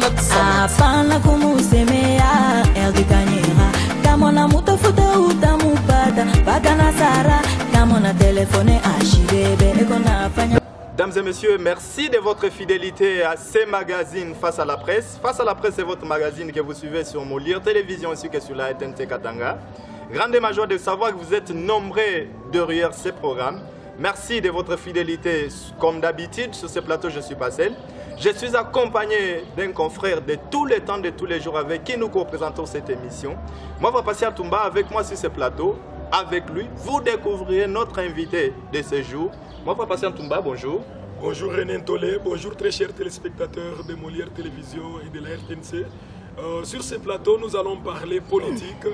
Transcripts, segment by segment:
Apana kumusemea erdikanyera kamona mutafuta utamupata bagana sara kamona telefone ashirebe ekona fanya. Mesdames et messieurs, merci de votre fidélité à ces magazines Face à la presse. Face à la presse, c'est votre magazine que vous suivez sur Molière Télévision ainsi que sur la RTNC Katanga. Grande joie de savoir que vous êtes nombreux derrière ces programmes. Merci de votre fidélité. Comme d'habitude, sur ce plateau, je suis pas seul. Je suis accompagné d'un confrère de tous les temps, de tous les jours, avec qui nous représentons cette émission. Moi, je vais passer à Toumba avec moi sur ce plateau. Avec lui, vous découvrirez notre invité de ce jour. Moi, je vais passer à Toumba, bonjour. Bonjour René Ntolé, bonjour très chers téléspectateurs de Molière Télévision et de la RTNC. Sur ce plateau, nous allons parler politique.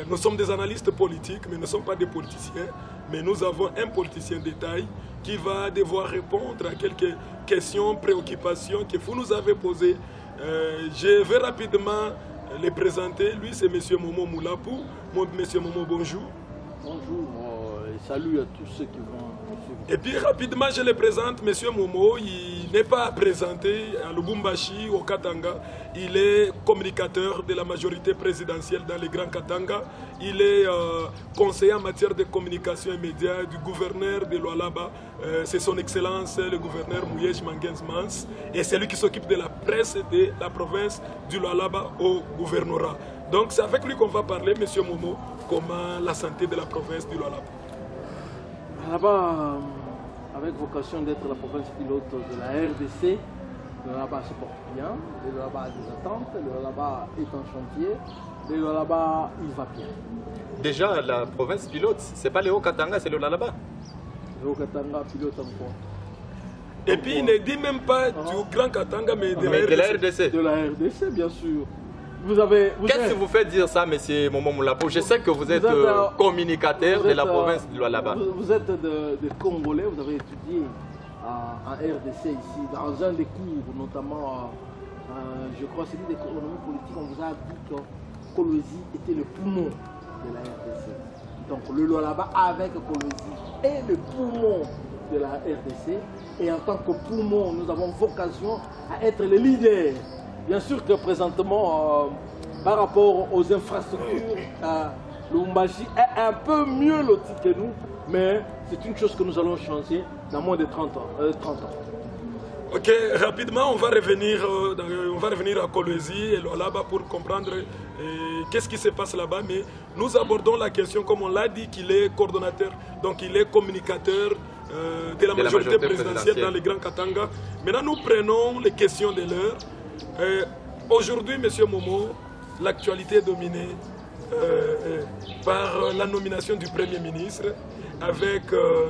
Nous sommes des analystes politiques, mais nous ne sommes pas des politiciens. Mais nous avons un politicien de taille qui va devoir répondre à quelques questions, préoccupations que vous nous avez posées. Je vais rapidement les présenter. Lui, c'est M. Momo Moulapou. M. Momo, bonjour. Bonjour, et salut à tous ceux qui vont nous suivre. Et puis rapidement, je le présente, M. Momo. Il n'est pas présenté à Lubumbashi, au Katanga. Il est communicateur de la majorité présidentielle dans les Grands Katanga. Il est conseiller en matière de communication et médias du gouverneur de Lualaba. C'est son excellence, le gouverneur Mouyej Mangens Mans. Et c'est lui qui s'occupe de la presse de la province du Lualaba au gouvernorat. Donc c'est avec lui qu'on va parler, M. Momo, comment la santé de la province du Lualaba. Là-bas, avec vocation d'être la province pilote de la RDC, le Lualaba se porte bien, le Lualaba a des attentes, le Lualaba est en chantier, le Lualaba il va bien. Déjà, la province pilote, ce n'est pas le Haut-Katanga, c'est le Lualaba. Le Haut-Katanga pilote encore. Et puis il ne dit même pas du Grand Katanga, mais de la RDC. De la RDC, bien sûr. Qu'est-ce qui vous fait dire ça, M. Momo Moulapou? Je sais que vous êtes communicateur de la province de Lualaba. Vous êtes des Congolais, vous avez étudié en RDC ici, dans un des cours, notamment, je crois, celui d'économie politique, on vous a dit que Kolwezi était le poumon de la RDC. Donc le Lualaba avec Kolwezi est le poumon de la RDC. Et en tant que poumon, nous avons vocation à être les leaders. Bien sûr que présentement, par rapport aux infrastructures, Lubumbashi est un peu mieux loti que nous, mais c'est une chose que nous allons changer dans moins de 30 ans. Ok, rapidement, on va revenir à Kolwezi et Lualaba pour comprendre qu'est-ce qui se passe là-bas. Mais nous abordons la question, comme on l'a dit, qu'il est coordonnateur, donc il est communicateur de la majorité présidentielle dans les Grands Katanga. Maintenant, nous prenons les questions de l'heure. Aujourd'hui, M. Momo, l'actualité est dominée par la nomination du Premier ministre avec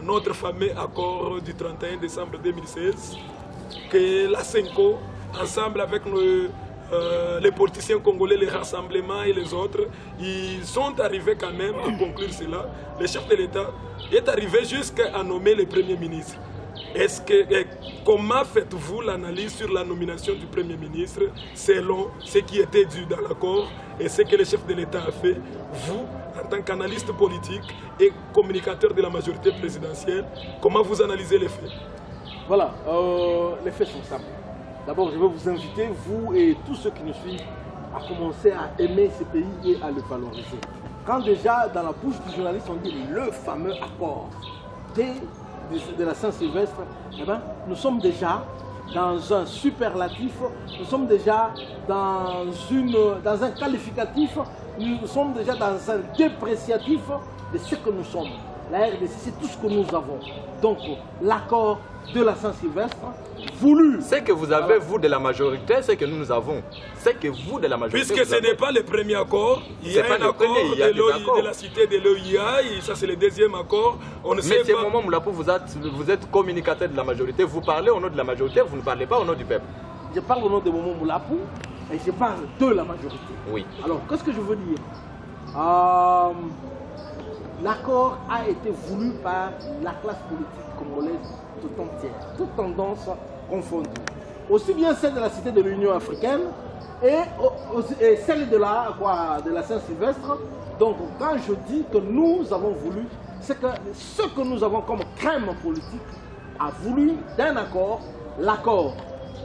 notre fameux accord du 31 décembre 2016 que la CENCO, ensemble avec les politiciens congolais, les rassemblements et les autres, ils sont arrivés quand même à conclure cela. Le chef de l'État est arrivé jusqu'à nommer le Premier ministre. Comment faites-vous l'analyse sur la nomination du Premier ministre selon ce qui était dû dans l'accord et ce que le chef de l'État a fait? Vous, en tant qu'analyste politique et communicateur de la majorité présidentielle, comment vous analysez les faits? Voilà, les faits sont simples. D'abord, je vais vous inviter, vous et tous ceux qui nous suivent, à commencer à aimer ce pays et à le valoriser. Quand déjà, dans la bouche du journaliste, on dit le fameux accord de la Saint-Sylvestre, eh ben, nous sommes déjà dans un superlatif, nous sommes déjà dans un qualificatif, nous sommes déjà dans un dépréciatif de ce que nous sommes. La RDC, c'est tout ce que nous avons. Donc, l'accord de la Saint-Sylvestre, voulu. Ce que vous avez, vous, de la majorité, c'est que nous avons. C'est que vous, de la majorité. Puisque ce n'est pas le premier accord, il y a un accord de la cité de l'OIA, et ça c'est le deuxième accord. Monsieur Momo Moulapou, vous êtes communicateur de la majorité, vous parlez au nom de la majorité, vous ne parlez pas au nom du peuple. Je parle au nom de Momo Moulapou et je parle de la majorité. Oui. Alors, qu'est-ce que je veux dire? L'accord a été voulu par la classe politique congolaise tout entière, toute tendance confondue. Aussi bien celle de la cité de l'Union africaine et celle de la Saint-Sylvestre. Donc quand je dis que nous avons voulu, c'est que ce que nous avons comme crème politique a voulu d'un accord, l'accord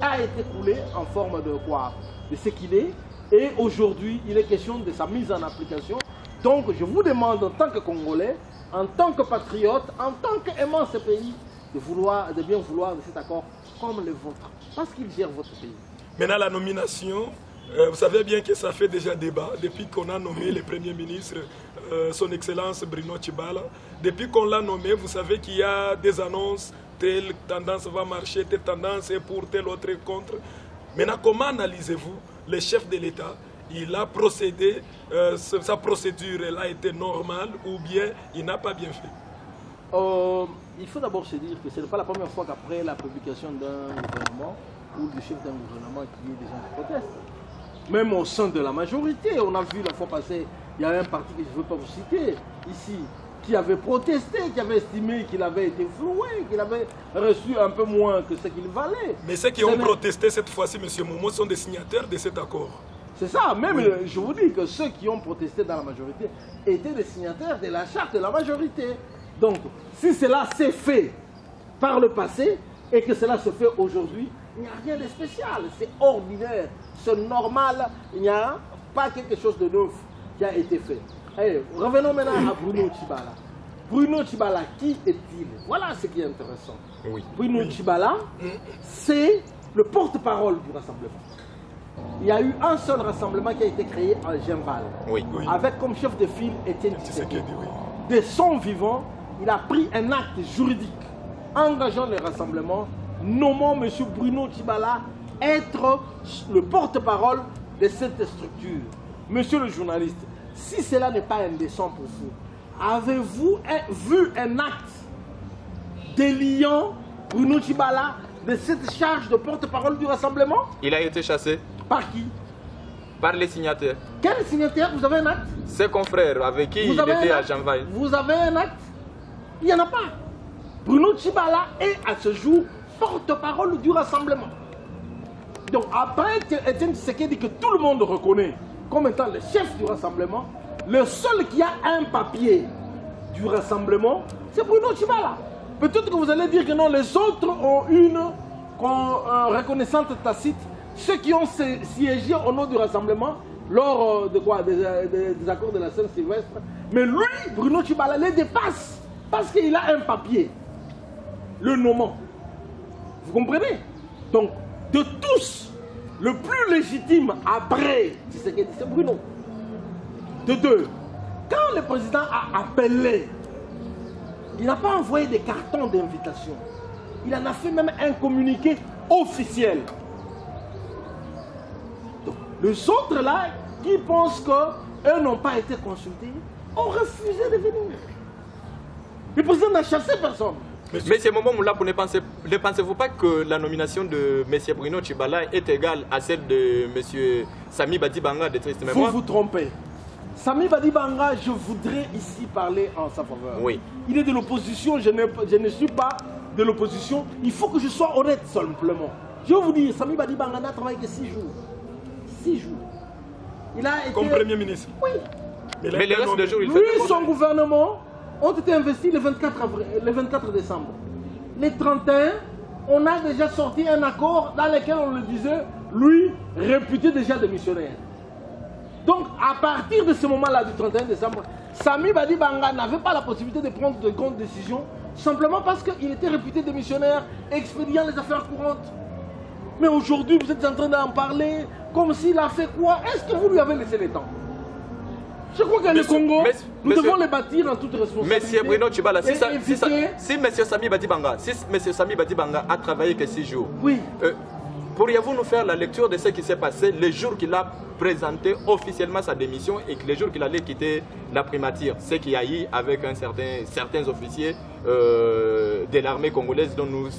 a été coulé en forme de quoi? De ce qu'il est. Et aujourd'hui, il est question de sa mise en application. Donc, je vous demande en tant que Congolais, en tant que patriote, en tant qu'aimant ce pays, de bien vouloir de cet accord comme le vôtre. Parce qu'il gère votre pays. Maintenant, la nomination, vous savez bien que ça fait déjà débat depuis qu'on a nommé le Premier ministre, son Excellence Bruno Tshibala. Depuis qu'on l'a nommé, vous savez qu'il y a des annonces, telle tendance va marcher, telle tendance est pour, telle autre est contre. Maintenant, comment analysez-vous le chef de l'État? Il a procédé, sa procédure elle a été normale ou bien il n'a pas bien fait? Il faut d'abord se dire que ce n'est pas la première fois qu'après la publication d'un gouvernement ou du chef d'un gouvernement qu'il y ait des gens qui protestent. Même au sein de la majorité, on a vu la fois passée, il y a un parti que je ne veux pas vous citer ici, qui avait protesté, qui avait estimé qu'il avait été floué, qu'il avait reçu un peu moins que ce qu'il valait. Mais ceux qui ont protesté cette fois-ci, M. Momo, sont des signataires de cet accord. C'est ça, même oui. Je vous dis que ceux qui ont protesté dans la majorité étaient des signataires de la charte de la majorité. Donc, si cela s'est fait par le passé et que cela se fait aujourd'hui, il n'y a rien de spécial, c'est ordinaire, c'est normal, il n'y a pas quelque chose de neuf qui a été fait. Allez, revenons maintenant à Bruno Tshibala. Bruno Tshibala, qui est-il? Voilà ce qui est intéressant. Oui. Bruno Tshibala, c'est le porte-parole du rassemblement. Il y a eu un seul rassemblement qui a été créé à Genval, oui. Avec comme chef de file Étienne Tshisekedi. De son vivant, il a pris un acte juridique engageant les rassemblements, nommant M. Bruno Tshibala être le porte-parole de cette structure. Monsieur le journaliste, si cela n'est pas indécent pour vous, avez-vous vu un acte déliant Bruno Tshibala de cette charge de porte-parole du rassemblement? Il a été chassé. Par qui? Par les signataires. Quel signataire? Vous avez un acte? Ses confrères avec qui il était à Janvaï. Vous avez un acte? Il n'y en a pas. Bruno Tshibala est à ce jour porte-parole du rassemblement. Donc après Étienne Tshisekedi que tout le monde reconnaît comme étant le chef du rassemblement, le seul qui a un papier du rassemblement, c'est Bruno Tshibala. Peut-être que vous allez dire que non, les autres ont une reconnaissance tacite. Ceux qui ont siégé au nom du rassemblement lors de quoi, des accords de la Saint-Sylvestre. Mais lui, Bruno Tshibala, les dépasse parce qu'il a un papier, le nommant. Vous comprenez? Donc, de tous, le plus légitime après, c'est Bruno. De deux, quand le président a appelé, il n'a pas envoyé des cartons d'invitation. Il en a fait même un communiqué officiel. Donc, les autres là, qui pensent qu'eux n'ont pas été consultés, ont refusé de venir. Le président n'a chassé personne. Mais ce moment là, ne pensez-vous pas que la nomination de M. Bruno Tshibala est égale à celle de M. Sami Badibanga de Triste Mémoire? Vous vous trompez. Sami Badibanga, je voudrais ici parler en sa faveur. Oui. Il est de l'opposition, je ne suis pas de l'opposition. Il faut que je sois honnête simplement. Je vais vous dire, Sami Badibanga n'a travaillé que 6 jours. 6 jours. Il a été... Comme Premier ministre? Oui. Mais le reste des jours, il fait... Lui, son gouvernement ont été investis le 24 décembre. Les 31, on a déjà sorti un accord dans lequel on le disait, lui, réputé déjà démissionnaire. Donc, à partir de ce moment-là, du 31 décembre, Sami Badibanga n'avait pas la possibilité de prendre de grandes décisions, simplement parce qu'il était réputé démissionnaire, expédiant les affaires courantes. Mais aujourd'hui, vous êtes en train d'en parler comme s'il a fait quoi? Est-ce que vous lui avez laissé le temps? Je crois que le Congo, nous devons le bâtir en toute responsabilité. Monsieur Bruno Tshibala, si Monsieur Sami Badibanga a travaillé que 6 jours, oui. Pourriez-vous nous faire la lecture de ce qui s'est passé les jours qu'il a présenté officiellement sa démission et les jours qu'il allait quitter la primature? Ce qu'il y a eu avec certains officiers de l'armée congolaise dont nous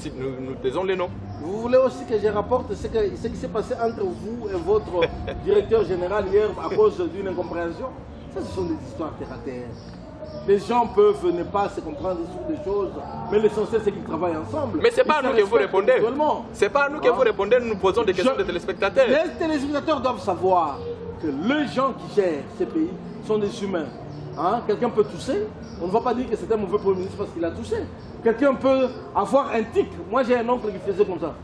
taisons les noms. Vous voulez aussi que je rapporte ce qui s'est passé entre vous et votre directeur général hier à cause d'une incompréhension? Ça, ce sont des histoires terre à terre. Les gens peuvent ne pas se comprendre sur des choses, mais l'essentiel c'est qu'ils travaillent ensemble. Mais ce n'est pas à nous que vous répondez. Ce n'est pas à nous que vous répondez, nous posons des questions de téléspectateurs. Les téléspectateurs doivent savoir que les gens qui gèrent ces pays sont des humains. Hein? Quelqu'un peut tousser, on ne va pas dire que c'est un mauvais Premier ministre parce qu'il a toussé. Quelqu'un peut avoir un tic. Moi j'ai un oncle qui faisait comme ça.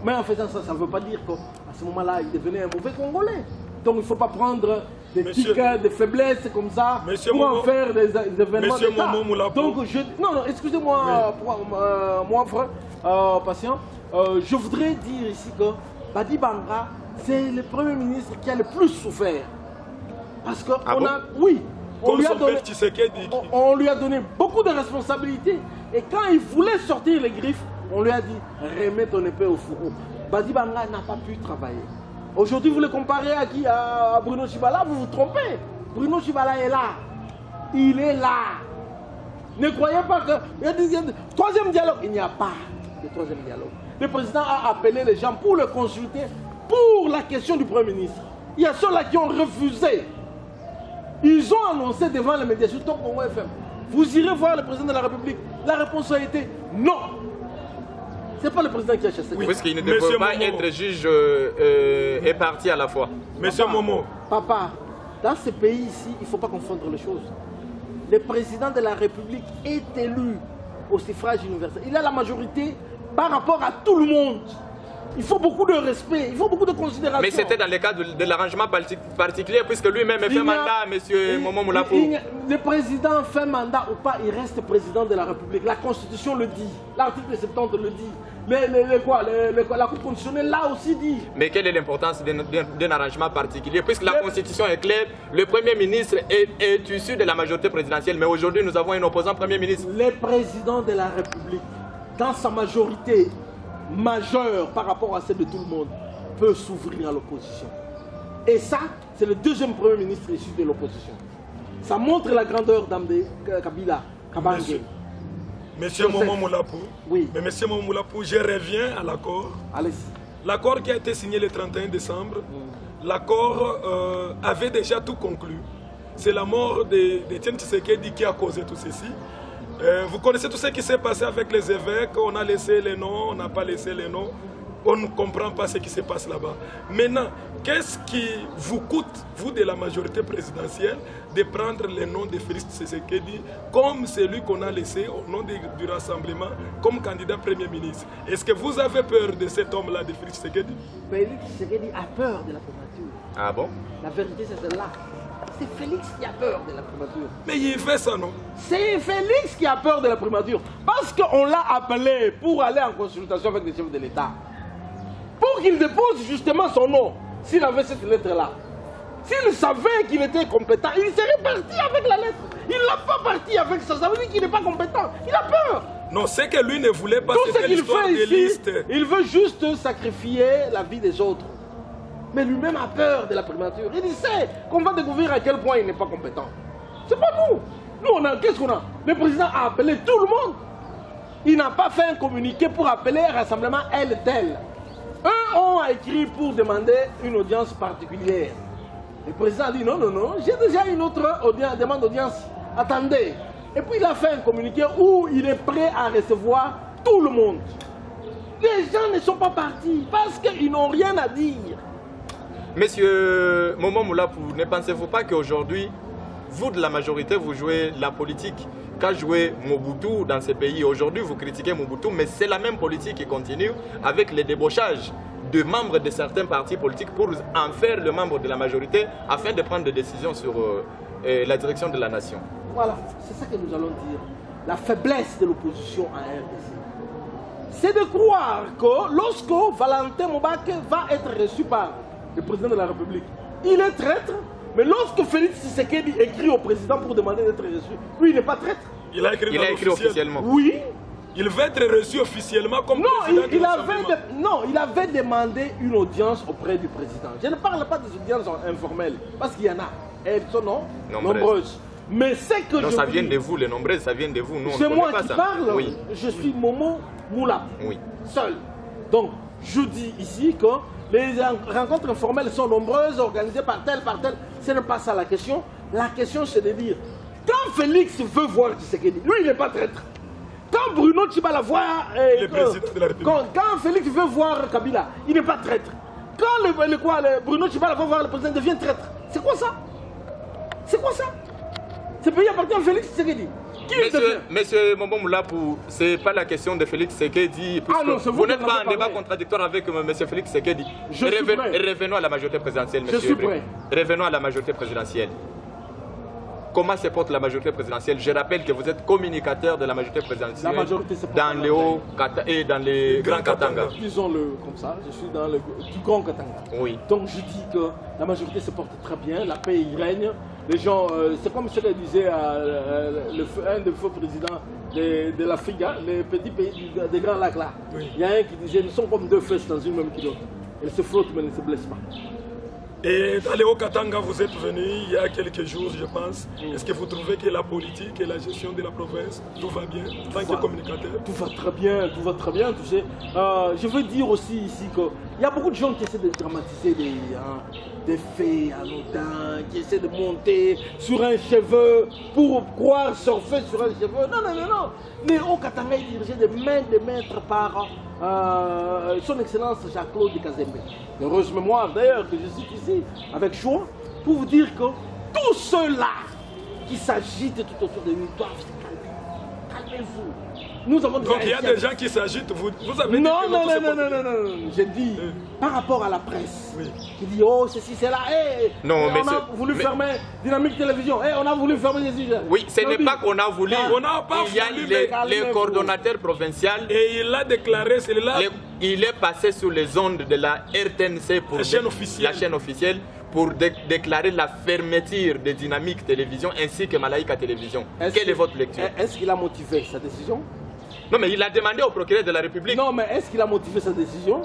Mais en faisant ça, ça ne veut pas dire qu'à ce moment-là, il devenait un mauvais Congolais. Donc il ne faut pas prendre des tics, des faiblesses comme ça pour en faire des événements d'État. Donc non, excusez-moi, moi frère, patient, je voudrais dire ici que Badi Banga, c'est le Premier ministre qui a le plus souffert. Parce que on lui a donné beaucoup de responsabilités. Et quand il voulait sortir les griffes, on lui a dit remets ton épée au fourreau. Badi Banga n'a pas pu travailler. Aujourd'hui, vous le comparez à qui? À Bruno Tshibala, vous vous trompez. Bruno Tshibala est là. Il est là. Ne croyez pas que... Troisième dialogue, il n'y a pas de troisième dialogue. Le président a appelé les gens pour le consulter pour la question du Premier ministre. Il y a ceux-là qui ont refusé. Ils ont annoncé devant les médias sur Top Congo FM. Vous irez voir le président de la République. La réponse a été non. Ce n'est pas le président qui a chassé. Oui, puisqu'il ne devrait pas être juge et parti à la fois. Monsieur Momo. Papa, dans ce pays ici, il ne faut pas confondre les choses. Le président de la République est élu au suffrage universel. Il a la majorité par rapport à tout le monde. Il faut beaucoup de respect, il faut beaucoup de considération. Mais c'était dans le cadre de l'arrangement particulier, puisque lui-même fait mandat, monsieur Momo Moulapou. Le président fait mandat ou pas, il reste président de la République. La Constitution le dit, l'article 70 le dit. La Cour constitutionnelle l'a aussi dit. Mais quelle est l'importance d'un arrangement particulier? Puisque la Constitution est claire, le Premier ministre est issu de la majorité présidentielle, mais aujourd'hui nous avons un opposant Premier ministre. Le président de la République, dans sa majorité majeure par rapport à celle de tout le monde, peut s'ouvrir à l'opposition. Et ça, c'est le deuxième Premier ministre issu de l'opposition. Ça montre la grandeur d'Amdé Kabila, Kabangé. Monsieur Momo Moulapou, oui. Mais monsieur Momo Moulapou, je reviens à l'accord. L'accord qui a été signé le 31 décembre, l'accord avait déjà tout conclu. C'est la mort d'Etienne Tshisekedi qui a causé tout ceci. Vous connaissez tout ce qui s'est passé avec les évêques, on a laissé les noms, on n'a pas laissé les noms. On ne comprend pas ce qui se passe là-bas. Maintenant, qu'est-ce qui vous coûte, vous de la majorité présidentielle, de prendre le nom de Félix Tshisekedi comme celui qu'on a laissé au nom du rassemblement comme candidat Premier ministre? Est-ce que vous avez peur de cet homme-là, de Félix Tshisekedi? Félix Tshisekedi a peur de la primature. Ah bon? La vérité, c'est celle-là. C'est Félix qui a peur de la primature. Mais il fait ça, non? C'est Félix qui a peur de la primature. Parce qu'on l'a appelé pour aller en consultation avec les chefs de l'État. Pour qu'il dépose justement son nom, s'il avait cette lettre-là. S'il savait qu'il était compétent, il serait parti avec la lettre. Il n'a pas parti avec ça. Ça veut dire qu'il n'est pas compétent. Il a peur. Non, c'est que lui ne voulait pas. Tout ce qu'il fait ici, il veut juste sacrifier la vie des autres. Mais lui-même a peur de la primature. Il sait qu'on va découvrir à quel point il n'est pas compétent. C'est pas nous. Nous, qu'est-ce qu'on a? Le président a appelé tout le monde. Il n'a pas fait un communiqué pour appeler un rassemblement tel. Eux ont écrit pour demander une audience particulière. Le président a dit non, j'ai déjà une autre demande d'audience. Attendez. Et puis il a fait un communiqué où il est prêt à recevoir tout le monde. Les gens ne sont pas partis parce qu'ils n'ont rien à dire. Monsieur Momo Moulapou, ne pensez-vous pas qu'aujourd'hui, vous de la majorité, vous jouez la politique qu'a joué Mobutu dans ces pays? Aujourd'hui, vous critiquez Mobutu, mais c'est la même politique qui continue avec les débauchages de membres de certains partis politiques pour en faire le membre de la majorité afin de prendre des décisions sur la direction de la nation. Voilà, c'est ça que nous allons dire. La faiblesse de l'opposition à RDC. C'est de croire que lorsque Valentin Mobake va être reçu par le président de la République, il est traître, mais lorsque Félix Tshisekedi écrit au président pour demander d'être reçu, lui il n'est pas traître. Il a écrit officiellement. Oui. Il veut être reçu officiellement comme président il avait demandé une audience auprès du président. Je ne parle pas des audiences informelles, parce qu'il y en a. Elles sont nombreuses. Mais c'est que ça vient de vous, les nombreuses, ça vient de vous. C'est moi qui parle. Oui. Je suis Momo Moulapou. Oui. Seul. Donc, je dis ici que les rencontres informelles sont nombreuses, organisées par tel. Ce n'est pas ça la question. La question, c'est de dire, quand Félix veut voir Tshisekedi, lui, il n'est pas traître. Quand Bruno Tshibala voit... quand Félix veut voir Kabila, il n'est pas traître. Quand Bruno Tshibala va voir le président, il devient traître. C'est quoi ça? C'est quoi ça? Ce pays appartient à Félix Tshisekedi. Monsieur Mombo Moulapou, ce n'est pas la question de Félix Sekedi. Vous n'êtes pas en débat contradictoire avec monsieur Félix Sekedi. Revenons à la majorité présidentielle, monsieur. Je suis prêt. Revenons à la majorité présidentielle. Comment se porte la majorité présidentielle? Je rappelle que vous êtes communicateur de la majorité présidentielle dans les hauts et dans les grands Katanga. Disons-le comme ça, je suis dans le du grand Katanga. Oui. Donc je dis que la majorité se porte très bien, la paix y règne. Les gens, c'est comme ce que disait un des faux présidents de l'Afrique, les petits pays des grands lacs là. Oui. Il y a un qui disait, nous sommes comme deux fesses dans une même culotte. Elles se frottent mais elles ne se blessent pas. Et dans les Hauts-Katanga, vous êtes venu il y a quelques jours, je pense. Est-ce que vous trouvez que la politique et la gestion de la province, tout va bien en tant que communicateur? Tout va très bien, tout va très bien, tu sais. Je veux dire aussi ici qu'il y a beaucoup de gens qui essaient de dramatiser des faits anodins, qui essaient de monter sur un cheveu pour croire surfer sur un cheveu. Non, non, non, non. Les Hauts-Katanga est dirigé de maître par son Excellence Jean-Claude Kazembe. Heureuse mémoire d'ailleurs que je cite ici avec joie pour vous dire que tous ceux-là qui s'agitent tout autour de nous doivent se calmer. Calmez-vous. Nous avons donc il y a des gens qui s'agitent, vous avez dit non, non, non, non, non, non, non, j'ai dit par rapport à la presse, qui dit oh ceci, c'est là, non, on a voulu fermer Dynamique Télévision, on a voulu fermer les îles. Oui, ce n'est pas qu'on a voulu, il y a les coordonnateurs provinciaux et il a déclaré, c'est là. Il est passé sur les ondes de la RTNC pour la chaîne officielle pour déclarer la fermeture de Dynamique Télévision ainsi que Malaika Télévision. Quelle est votre lecture? Est-ce qu'il a motivé sa décision? Non, mais il a demandé au procureur de la République. Non, mais est-ce qu'il a motivé sa décision?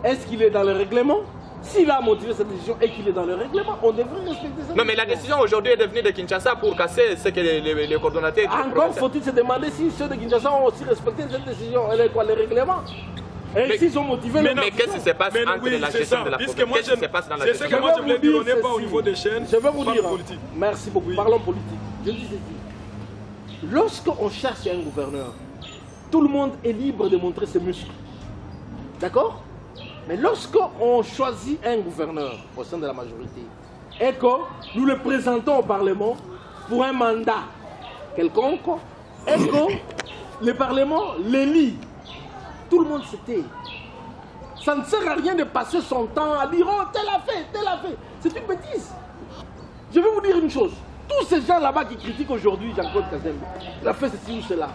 Est-ce qu'il est dans le règlement? S'il a motivé sa décision et qu'il est dans le règlement, on devrait respecter ça. Non, mais la décision aujourd'hui est de venir de Kinshasa pour casser ce que les coordonnateurs... Encore faut-il se demander si ceux de Kinshasa ont aussi respecté cette décision. Elle est quoi, les règlements? Et s'ils ont motivé... Mais qu'est-ce qui se passe entre la gestion de la province? Qu'est-ce qui se passe dans la gestion? C'est ce que moi je voulais dire, on n'est pas au niveau des chaînes. Je vais vous dire, merci beaucoup, parlons politique. Je dis ceci. Lorsqu'on cherche un gouverneur, tout le monde est libre de montrer ses muscles. D'accord? Mais lorsqu'on choisit un gouverneur au sein de la majorité et que nous le présentons au Parlement pour un mandat quelconque et que le Parlement l'élit, tout le monde se tait. Ça ne sert à rien de passer son temps à dire oh tel a fait, tel a fait. C'est une bêtise. Je vais vous dire une chose. Tous ces gens là-bas qui critiquent aujourd'hui Jean-Claude Kazembe, il a fait ceci ou cela.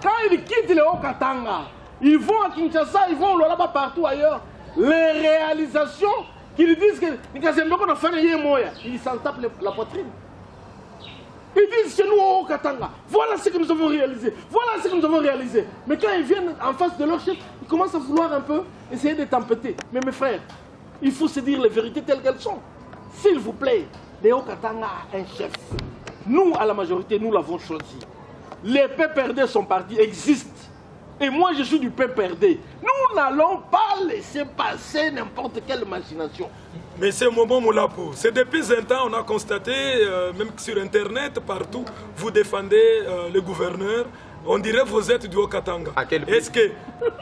Quand ils quittent les Hauts-Katanga, ils vont à Kinshasa, ils vont au là-bas partout ailleurs. Les réalisations qu'ils disent que Kazembe qu'on a fait ils s'en tapent la poitrine. Ils disent chez nous au Hauts-Katanga, voilà ce que nous avons réalisé, voilà ce que nous avons réalisé. Mais quand ils viennent en face de leur chef, ils commencent à vouloir un peu essayer de tempêter. Mais mes frères, il faut se dire les vérités telles qu'elles sont. S'il vous plaît, les Hauts-Katanga a un chef. Nous, à la majorité, nous l'avons choisi. Les PPRD, son parti, existent. Et moi, je suis du PPRD. Nous n'allons pas laisser passer n'importe quelle machination. Mais c'est Momo Moulapou. C'est depuis un temps, on a constaté, même sur Internet, partout, vous défendez le gouverneur. On dirait que vous êtes du Haut-Katanga. Est-ce que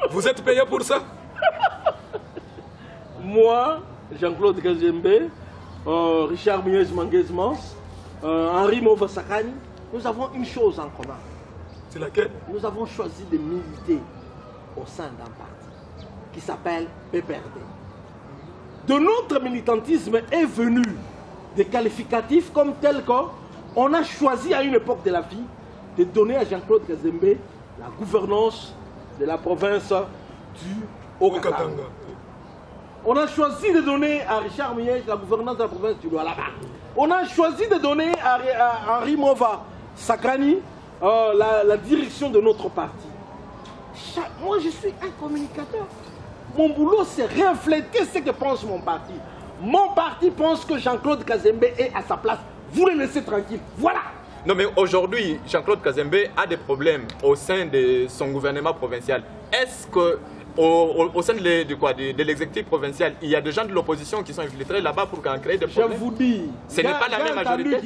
vous êtes payé pour ça? Moi, Jean-Claude Kazembe, Richard Miez Manguez-Mans, Henri Mova-Sakani, nous avons une chose en commun. C'est laquelle? Nous avons choisi de militer au sein d'un parti qui s'appelle PPRD. De notre militantisme est venu des qualificatifs comme tel qu'on a choisi à une époque de la vie de donner à Jean-Claude Kazembe la gouvernance de la province du Haut-Katanga. On a choisi de donner à Richard Miez la gouvernance de la province du Lualaba. On a choisi de donner à Henri Mova-Sakani la direction de notre parti. Moi, je suis un communicateur. Mon boulot, c'est refléter ce que pense mon parti. Mon parti pense que Jean-Claude Kazembe est à sa place. Vous le laissez tranquille. Voilà. Non, mais aujourd'hui, Jean-Claude Kazembe a des problèmes au sein de son gouvernement provincial. Est-ce que au sein de l'exécutif provincial, il y a des gens de l'opposition qui sont infiltrés là-bas pour créer des problèmes? Je vous dis, ce n'est pas la même majorité.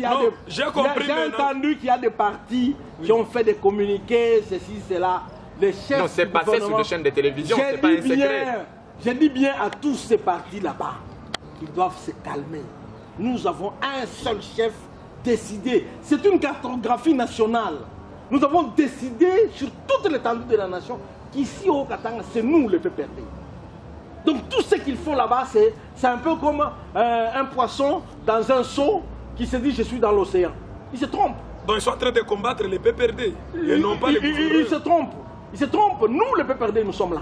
J'ai compris. J'ai entendu qu'il y a des partis qui ont fait des communiqués, ceci, cela. Les chefs non, c'est passé sur des chaînes de télévision, c'est pas un secret. Je dis bien à tous ces partis là-bas, ils doivent se calmer. Nous avons un seul chef décidé. C'est une cartographie nationale. Nous avons décidé sur toute l'étendue de la nation qu'ici au Katanga, c'est nous le PPRD. Donc tout ce qu'ils font là-bas, c'est un peu comme un poisson dans un seau qui se dit je suis dans l'océan. Ils se trompent. Donc ils sont en train de combattre les PPRD et non pas les gouverneurs. Ils se trompent. Ils se trompent. Nous, les PPRD, nous sommes là.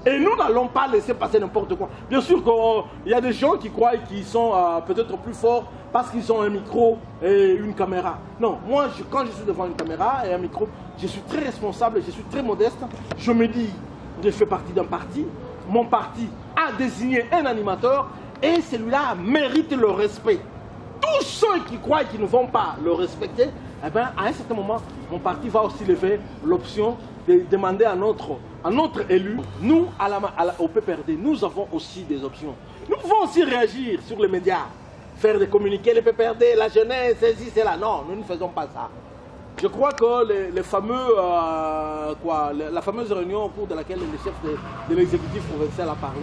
Et nous n'allons pas laisser passer n'importe quoi. Bien sûr qu'il y a des gens qui croient qu'ils sont peut-être plus forts parce qu'ils ont un micro et une caméra. Non, moi, quand je suis devant une caméra et un micro, je suis très responsable, je suis très modeste. Je me dis, je fais partie d'un parti. Mon parti a désigné un animateur et celui-là mérite le respect. Tous ceux qui croient qu'ils ne vont pas le respecter, eh bien, à un certain moment, mon parti va aussi lever l'option de demander à notre élu, nous, au PPRD, nous avons aussi des options. Nous pouvons aussi réagir sur les médias, faire des communiqués, les PPRD, la jeunesse, ceci, c'est là. Non, nous ne faisons pas ça. Je crois que la fameuse réunion au cours de laquelle le chef de l'exécutif provincial a parlé,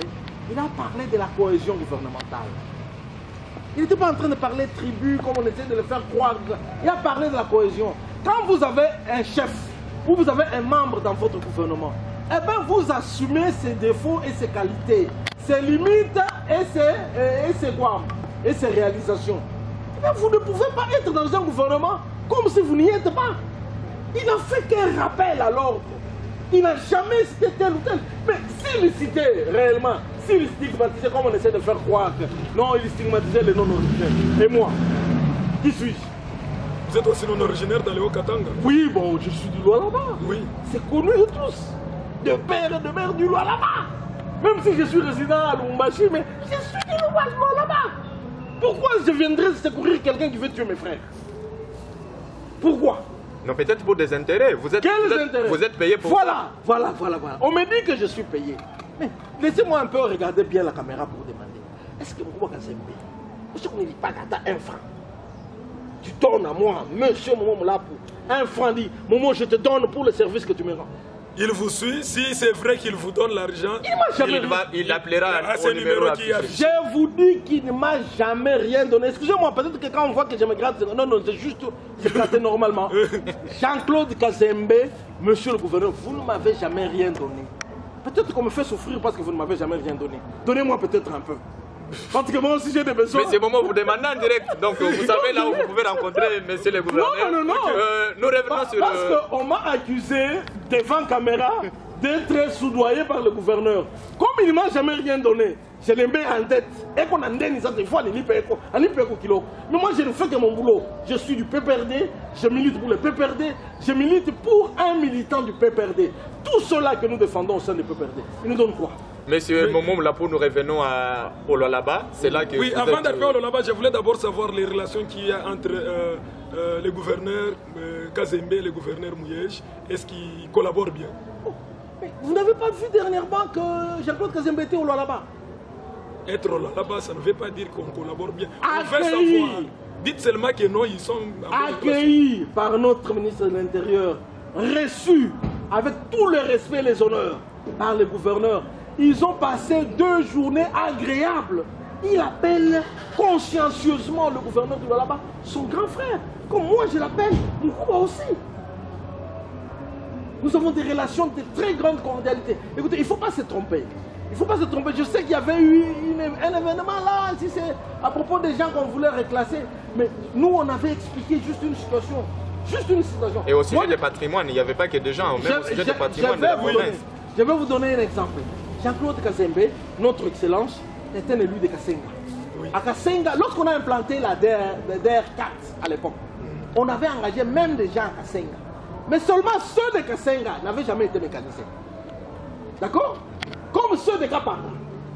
il a parlé de la cohésion gouvernementale. Il n'était pas en train de parler de tribu comme on essaie de le faire croire. Il a parlé de la cohésion. Quand vous avez un chef ou vous avez un membre dans votre gouvernement, eh bien vous assumez ses défauts et ses qualités, ses limites et ses réalisations. Eh bien, vous ne pouvez pas être dans un gouvernement comme si vous n'y êtes pas. Il n'a fait qu'un rappel à l'ordre. Il n'a jamais cité tel ou tel. Mais s'il citait réellement, s'il stigmatisait comme on essaie de faire croire que non, il stigmatisait les non-originaires. Et moi, qui suis-je? Vous êtes aussi non-originaire dans le Haut-Katanga? Oui, bon, je suis du Lualaba. Oui. C'est connu de tous. De père et de mère du Lualaba. Même si je suis résident à Lubumbashi, mais je suis du Lualaba. Pourquoi je viendrais secourir quelqu'un qui veut tuer mes frères? Pourquoi? Non, peut-être pour des intérêts. Vous êtes payé pour ça. Voilà. On me dit que je suis payé. Mais laissez-moi un peu regarder bien la caméra pour demander. Est-ce que Moumou Kazembe, est-ce qu'on ne dit pas qu'à un franc? Tu donnes à moi, monsieur Moumou là pour un franc, dit Moumou, je te donne pour le service que tu me rends. Il vous suit, si c'est vrai qu'il vous donne l'argent, il appellera à ce numéro qui affiche. Je vous dis qu'il ne m'a jamais rien donné. Excusez-moi, peut-être que quand on voit que je me gratte, non, c'est juste se gratter normalement. Jean-Claude Kazembe, monsieur le gouverneur, vous ne m'avez jamais rien donné. Peut-être qu'on me fait souffrir parce que vous ne m'avez jamais rien donné. Donnez-moi peut-être un peu. Parce que moi aussi j'ai des besoins. Mais c'est le moment où vous demandez en direct. Donc vous savez là où vous pouvez rencontrer monsieur le gouverneur. Non. Nous revenons sur... Parce qu'on m'a accusé devant caméra d'être soudoyé par le gouverneur. Comme il ne m'a jamais rien donné, je les mets en tête. Et qu'on en donne ça des fois, kilo. Mais moi je ne fais que mon boulot. Je suis du PPRD, je milite pour le PPRD, je milite pour un militant du PPRD. Tout cela que nous défendons au sein du PPRD, ils nous donnent quoi? Monsieur Momo Mlapo, nous revenons au Lualaba. C'est là que... Oui, avant d'arriver au Lualaba, je voulais d'abord savoir les relations qu'il y a entre les gouverneurs Kazembe et le gouverneur Mouyej. Est-ce qu'ils collaborent bien? Mais vous n'avez pas vu dernièrement que Jean-Claude Kazembe était au Lualaba? Être au Lualaba, ça ne veut pas dire qu'on collabore bien. On veut Accueilli. savoir. Dites seulement que non, ils sont... Accueillis par notre ministre de l'Intérieur, reçus avec tout le respect et les honneurs par le gouverneur. Ils ont passé 2 journées agréables. Il appelle consciencieusement le gouverneur de là-bas son grand frère. Comme moi je l'appelle, Moukouba aussi. Nous avons des relations de très grande cordialité. Écoutez, il ne faut pas se tromper. Il ne faut pas se tromper. Je sais qu'il y avait eu un événement là, si c'est à propos des gens qu'on voulait reclasser. Mais nous, on avait expliqué juste une situation. Juste une situation. Et au sujet du patrimoine, il n'y avait pas que des gens, même au sujet du patrimoine de la province. Je vais vous donner un exemple. Jean-Claude Kazembe, notre excellence, est un élu de Kasenga. Oui. À Kasenga, lorsqu'on a implanté la DR4 à l'époque, on avait engagé même des gens à Kasenga. Mais seulement ceux de Kasenga n'avaient jamais été mécanisés. D'accord? Comme ceux de Kapanga.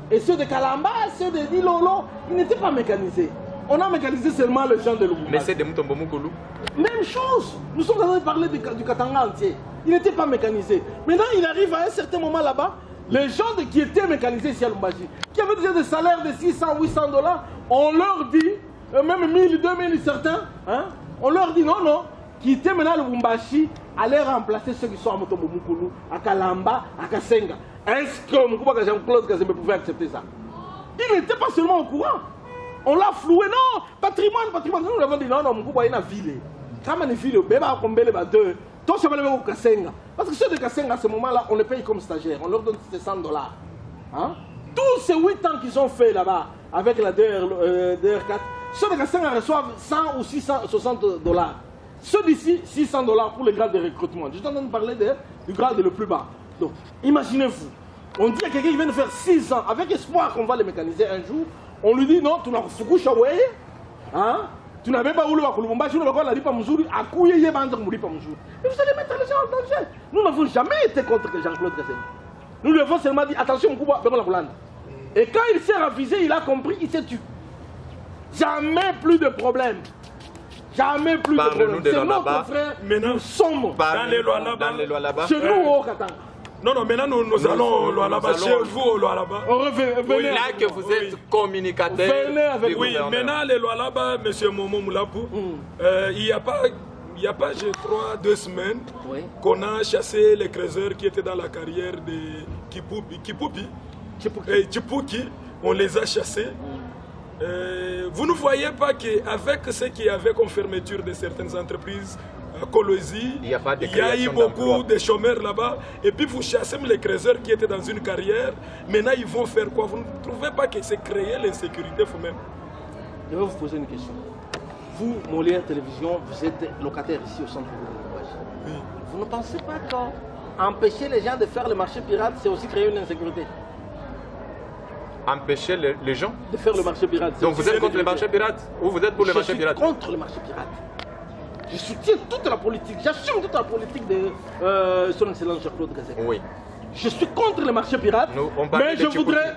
Et ceux de Kalamba, ceux de Dilolo, ils n'étaient pas mécanisés. On a mécanisé seulement les gens de Lubumbashi. Mais c'est de Moutombomoukolu. Même chose. Nous sommes en train de parler du Katanga entier. Il n'était pas mécanisé. Maintenant, il arrive à un certain moment là-bas, les gens qui étaient mécanisés ici à Lubumbashi, qui avaient déjà des salaires de 600, 800 $, on leur dit, même 1000, 2000 certains, hein, on leur dit non, quittez maintenant Lubumbashi, allez remplacer ceux qui sont à Motombomoukolu, à Kalamba, à Kasenga. Est-ce que Moukouba Jean-Claude Kazembe pouvait accepter ça? Il n'était pas seulement au courant. On l'a floué, non, patrimoine. Nous l'avons dit, non, Moukouba, il y a une ville. Quand on est ville, il y a deux Toi, ça va le mettre au Kassenga. Parce que ceux de Kassenga, à ce moment-là, on les paye comme stagiaires. On leur donne $100. Hein? Tous ces 8 ans qu'ils ont fait là-bas, avec la DR4, ceux de Kassenga reçoivent 100 ou $660. Ceux d'ici, $600 pour le grade de recrutement. Je suis en train de parler du grade le plus bas. Donc, imaginez-vous, on dit à quelqu'un qui vient de faire 6 ans, avec espoir qu'on va le mécaniser un jour, on lui dit non, tu n'as pas hein? Tu n'avais pas voulu à Kolumba, tu n'avais pas la lipa Mouzouri, à Kouye Yébandre Moulipa Mouzouri. Et vous allez mettre les gens en danger. Nous n'avons jamais été contre Jean-Claude Kassenga. Nous lui avons seulement dit attention, Mouba, Béron la Hollande. Et quand il s'est ravisé, il a compris, il s'est tué. Jamais plus de problème. Jamais plus de problème. C'est notre frère, nous sommes dans les lois là-bas. Chez nous au Katanga. Non, non, maintenant nous allons au là-bas, chez vous au là-bas. Oui, là que vous êtes communicateur. Venez avec oui, maintenant les lois là-bas, M. Momo Moulapou, il n'y a pas, je crois, 2 semaines qu'on a chassé les creuseurs qui étaient dans la carrière de Chipuki. On les a chassés. Vous ne voyez pas qu'avec ce qu'il y avait comme fermeture de certaines entreprises, Colosi, il y a eu beaucoup de chômeurs là-bas, et puis vous chassez les creuseurs qui étaient dans une carrière, maintenant ils vont faire quoi? Vous ne trouvez pas que c'est créer l'insécurité vous-même? Je vais vous poser une question. Vous, Molière Télévision, vous êtes locataire ici au centre de Lubumbashi. Oui. Vous ne pensez pas qu'empêcher les gens de faire le marché pirate, c'est aussi créer une insécurité? Empêcher les gens de faire le marché pirate. Donc vous êtes contre le marché pirate? Ou vous êtes pour le marché pirate? Je suis contre le marché pirate. Je soutiens toute la politique, j'assume toute la politique de son excellence Jean-Claude Kassenga. Oui. Je suis contre le marché pirate, mais je voudrais...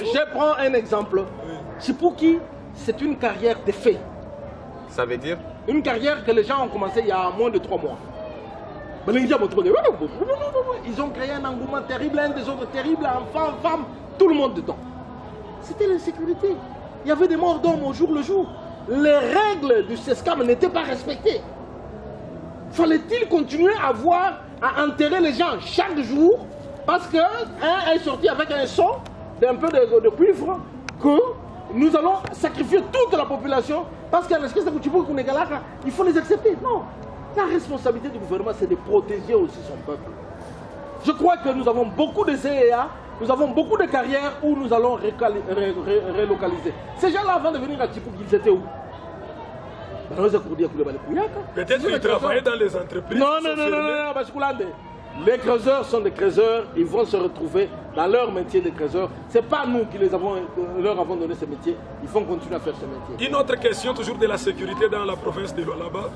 Je prends un exemple. Chipuki, c'est une carrière de fait. Ça veut dire? Une carrière que les gens ont commencé il y a moins de 3 mois. Ils ont créé un engouement terrible, un désordre terrible, enfants, femmes, tout le monde dedans. C'était l'insécurité. Il y avait des morts d'hommes au jour le jour. Les règles du SESCAM n'étaient pas respectées. Fallait-il continuer à enterrer les gens chaque jour parce qu'un est sorti avec un son d'un peu de cuivre que nous allons sacrifier toute la population parce qu'à l'espèce de Kouchibou Kounegalaka, il faut les accepter? Non. La responsabilité du gouvernement, c'est de protéger aussi son peuple. Je crois que nous avons beaucoup de CEA, nous avons beaucoup de carrières où nous allons relocaliser. Ces gens-là, avant de venir à Chipuki, ils étaient où? Peut-être qu'ils travaillaient dans les entreprises. Non. Les creuseurs sont des creuseurs, ils vont se retrouver dans leur métier de creuseurs. Ce n'est pas nous qui leur avons donné ce métier, ils vont continuer à faire ce métier. Une autre question, toujours de la sécurité dans la province de Lualaba.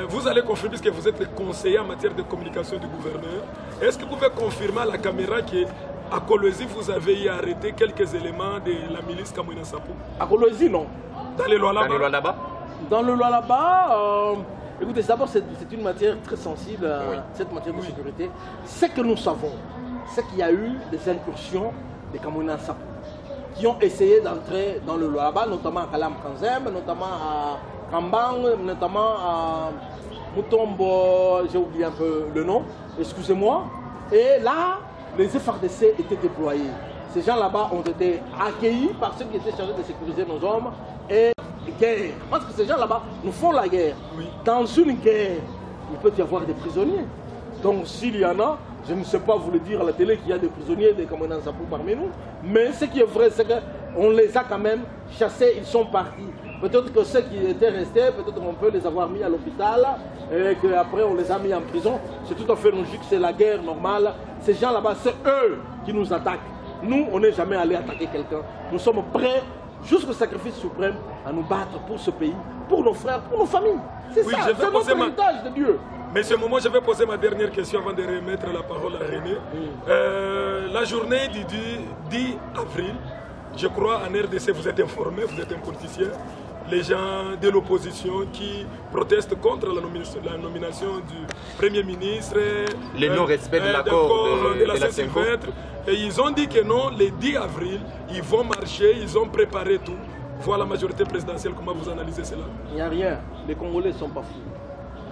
Vous allez confirmer, puisque vous êtes le conseiller en matière de communication du gouverneur, est-ce que vous pouvez confirmer à la caméra qu'à Kolwezi, vous avez arrêté quelques éléments de la milice Kamwina Sapou? À Kolwezi, non. Dans les Lualaba? Dans le Lualaba, écoutez, d'abord, c'est une matière très sensible, cette matière de sécurité. Ce que nous savons, c'est qu'il y a eu des incursions des Kamwina Sapou qui ont essayé d'entrer dans le Lualaba, notamment à Kalam Kanzem, notamment à Kambang, notamment à Mutombo, j'ai oublié un peu le nom, excusez-moi. Et là, les FARDC étaient déployés. Ces gens là-bas ont été accueillis par ceux qui étaient chargés de sécuriser nos hommes et guerre. Parce que ces gens là-bas nous font la guerre. Oui. Dans une guerre, il peut y avoir des prisonniers. Donc s'il y en a, je ne sais pas vous le dire à la télé qu'il y a des prisonniers, des commandants Zapou parmi nous, mais ce qui est vrai, c'est qu'on les a quand même chassés, ils sont partis. Peut-être que ceux qui étaient restés, peut-être qu'on peut les avoir mis à l'hôpital et qu'après on les a mis en prison. C'est tout à fait logique, c'est la guerre normale. Ces gens là-bas, c'est eux qui nous attaquent. Nous, on n'est jamais allé attaquer quelqu'un. Nous sommes prêts, jusqu'au sacrifice suprême, à nous battre pour ce pays, pour nos frères, pour nos familles. C'est ça, c'est notre héritage de Dieu. Mais ce moment, je vais poser ma dernière question avant de remettre la parole à René. La journée du 10 avril, je crois en RDC, vous êtes informé, vous êtes un politicien. Les gens de l'opposition qui protestent contre la nomination du Premier ministre, le non-respect de l'accord de la Saint-Sylvestre. Et ils ont dit que non, le 10 avril, ils vont marcher, ils ont préparé tout. Voilà la majorité présidentielle, comment vous analysez cela? Il n'y a rien, les Congolais ne sont pas fous.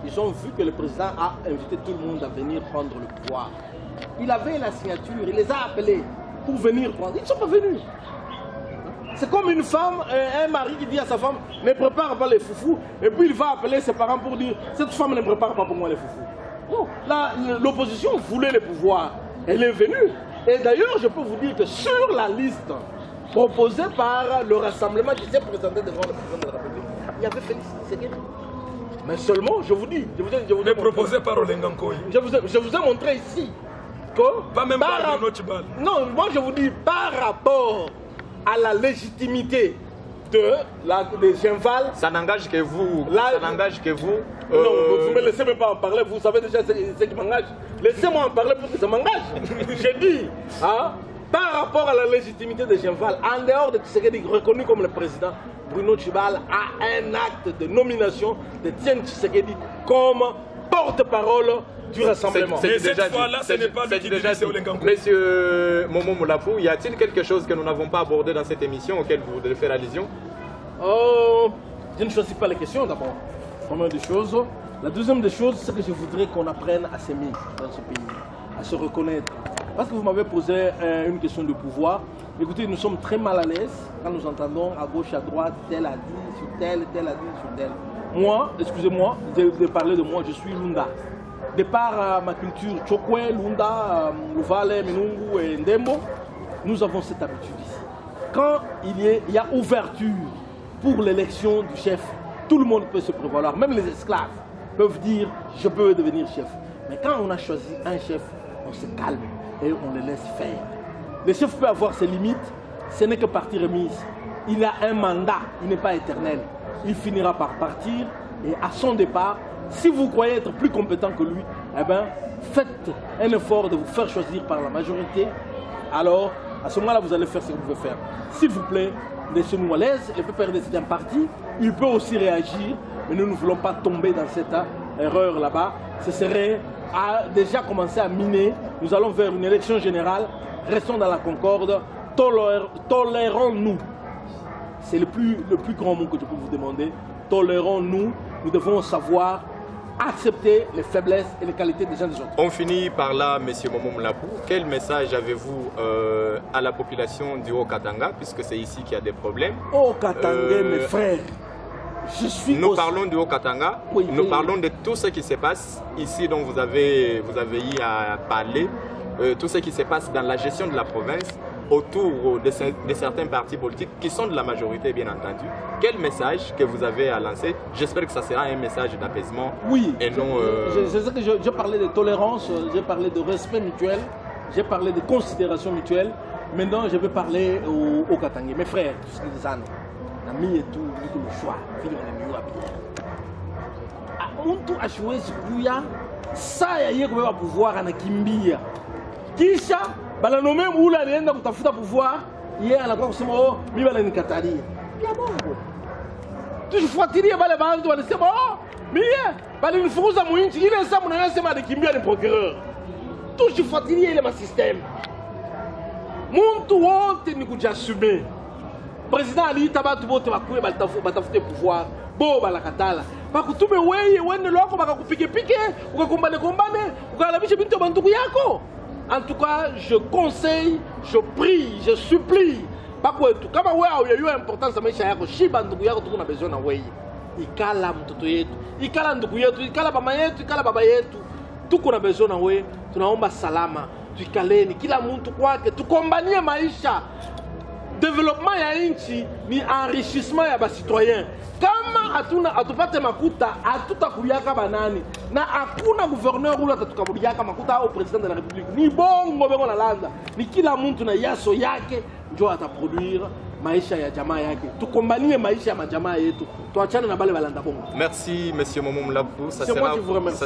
Ils ont vu que le président a invité tout le monde à venir prendre le pouvoir. Il avait la signature, il les a appelés pour venir prendre. Ils ne sont pas venus. C'est comme une femme, un mari qui dit à sa femme, ne prépare pas les foufous, et puis il va appeler ses parents pour dire, cette femme ne prépare pas pour moi les foufous. Non, l'opposition voulait le pouvoir, elle est venue. Et d'ailleurs, je peux vous dire que sur la liste proposée par le rassemblement qui s'est présenté devant le président de la République, il y avait Félix Tshisekedi. Mais seulement, je vous dis, mais proposé par Olengankoy. Je vous ai montré ici que... Pas même par Notibal. Non, moi je vous dis, par rapport à la légitimité de Genval... Ça n'engage que vous. Ça n'engage que vous. Non, vous ne me laissez même pas en parler, vous savez déjà ce qui m'engage. Laissez-moi en parler pour que ça m'engage. J'ai dit, hein, par rapport à la légitimité de Genval, en dehors de Tshisekedi reconnu comme le président, Bruno Tshibala a un acte de nomination de Tiens Tshisekedi comme porte-parole du rassemblement. Et cette fois-là, ce n'est pas lui qui dit, c'est Olengankoy. Monsieur Momo Moulapou, y a-t-il quelque chose que nous n'avons pas abordé dans cette émission auquel vous voudrez faire allusion? Je ne choisis pas les questions d'abord. Première des choses. La deuxième des choses, c'est que je voudrais qu'on apprenne à s'aimer dans ce pays, à se reconnaître. Parce que vous m'avez posé une question de pouvoir. Écoutez, nous sommes très mal à l'aise quand nous entendons à gauche, à droite, tel a dit sur tel, tel a dit sur tel. Moi, excusez-moi de parler de moi, je suis Lunda. De par ma culture Chokwe, Lunda, Louvale, Menungu et Ndembo, nous avons cette habitude ici. Quand il y a ouverture pour l'élection du chef, tout le monde peut se prévaloir, même les esclaves peuvent dire « je peux devenir chef ». Mais quand on a choisi un chef, on se calme et on le laisse faire. Le chef peut avoir ses limites, ce n'est que partie remise. Il a un mandat, il n'est pas éternel. Il finira par partir et à son départ, si vous croyez être plus compétent que lui, eh bien, faites un effort de vous faire choisir par la majorité. Alors, à ce moment-là, vous allez faire ce que vous pouvez faire. S'il vous plaît, laissez-nous à l'aise. Le PPRD, c'est un parti. Il peut aussi réagir, mais nous ne voulons pas tomber dans cette erreur là-bas. Ce serait déjà commencer à miner. Nous allons vers une élection générale. Restons dans la concorde. Tolérons-nous. C'est le plus grand mot que je peux vous demander. Tolérons-nous. Nous devons savoir accepter les faiblesses et les qualités des gens des autres. On finit par là, M. Momo Moulapou. Quel message avez-vous à la population du Haut-Katanga, puisque c'est ici qu'il y a des problèmes? Haut-Katanga, mes frères, je suis... Nous parlons du Haut-Katanga, oui, nous parlons de tout ce qui se passe ici dont vous avez eu à parler, tout ce qui se passe dans la gestion de la province, autour de certains partis politiques qui sont de la majorité, bien entendu. Quel message que vous avez à lancer? J'espère que ça sera un message d'apaisement. Oui, et non, je sais que je parlais de tolérance, j'ai parlé de respect mutuel, j'ai parlé de considération mutuelle. Maintenant, je vais parler au Katanga. Mes frères, tous les années, amis et tout, le choix, on est mieux à bien. On a joué ce bouillard, ça y est, on va pouvoir en Kimbia. Kisha, bala nommé moula lienda kutafuta pouvoir, yeye anakuwa kusema oh mimi bala nikatalia. Pia bongo. Tusifuatilie bale bantu wanasema oh mimi bali nifukuza muinchi ile sasa mnasema anakimbia ni procureur. Tusifuatilie ile masystem. Muntu wote ni kujasume. President aliita batu bote bakuye batafute pouvoir. Bo balakatala. Bakutume wewe wende loko bakakupike pike, ukakumbane kumbane, ukalabisha bintu banduku yako. En tout cas, je conseille, je prie, je supplie. Kama wewe uyayo importance maisha yako, shiba ndugu yako tuko na besoin na wewe. Ikala mtoto yetu, ikala ndugu yetu, ikala mama yetu, ikala baba yetu. Tuko na besoin na wewe, tunaomba salama. Tuikaleni kila mtu kwake, tukombanie maisha. Développement ya nchi ni enrichissement ya citoyen. Kama atupate makuta, hatutakuyaka banani. Na hakuna gouverneur ule atatukaburiaka makuta au président de la République. Ni bongo bengo na landa. Ni kila mtu na yaso yake ndio ataproduire maisha ya jamaa yake. Tukombanie maisha ya majamaa yetu. Tuachane na bale balanda bongo. Merci monsieur Momo Moulapou. Ça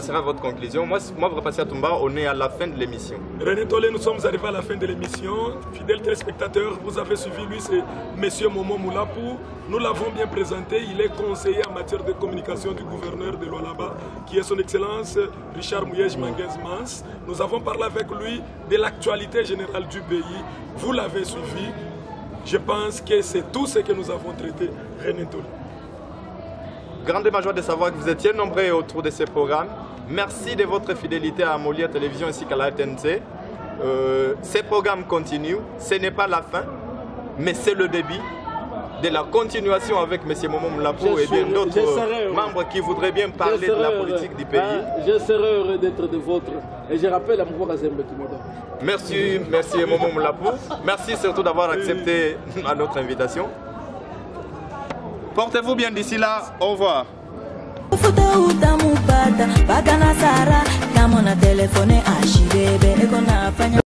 sera votre conclusion. Moi Vrapassia Tumba, on est à la fin de l'émission. René Tolé, nous sommes arrivés à la fin de l'émission. Fidèles téléspectateurs, vous avez suivi, lui c'est monsieur Momo Moulapou. Nous l'avons bien présenté, il est conseiller en matière de communication du gouverneur de Lualaba, qui est son excellence Richard Mouyej Manguez-Mans. Nous avons parlé avec lui de l'actualité générale du pays. Vous l'avez suivi. Je pense que c'est tout ce que nous avons traité, René Tolé. Grande joie de savoir que vous étiez nombreux autour de ce programme. Merci de votre fidélité à Molière Télévision ainsi qu'à la RTNC. Ce programme continue. Ce n'est pas la fin, mais c'est le début. de la continuation avec M. Momo Moulapou et bien d'autres membres qui voudraient bien parler de la politique du pays. Je serais heureux d'être de votre. Et je rappelle à Mouvo Kazembe qui me donne. Merci, merci Momo Moulapou. Merci surtout d'avoir accepté notre invitation. Portez-vous bien d'ici là. Au revoir. Futa utamupata paka na sara kama na telefone ashibebe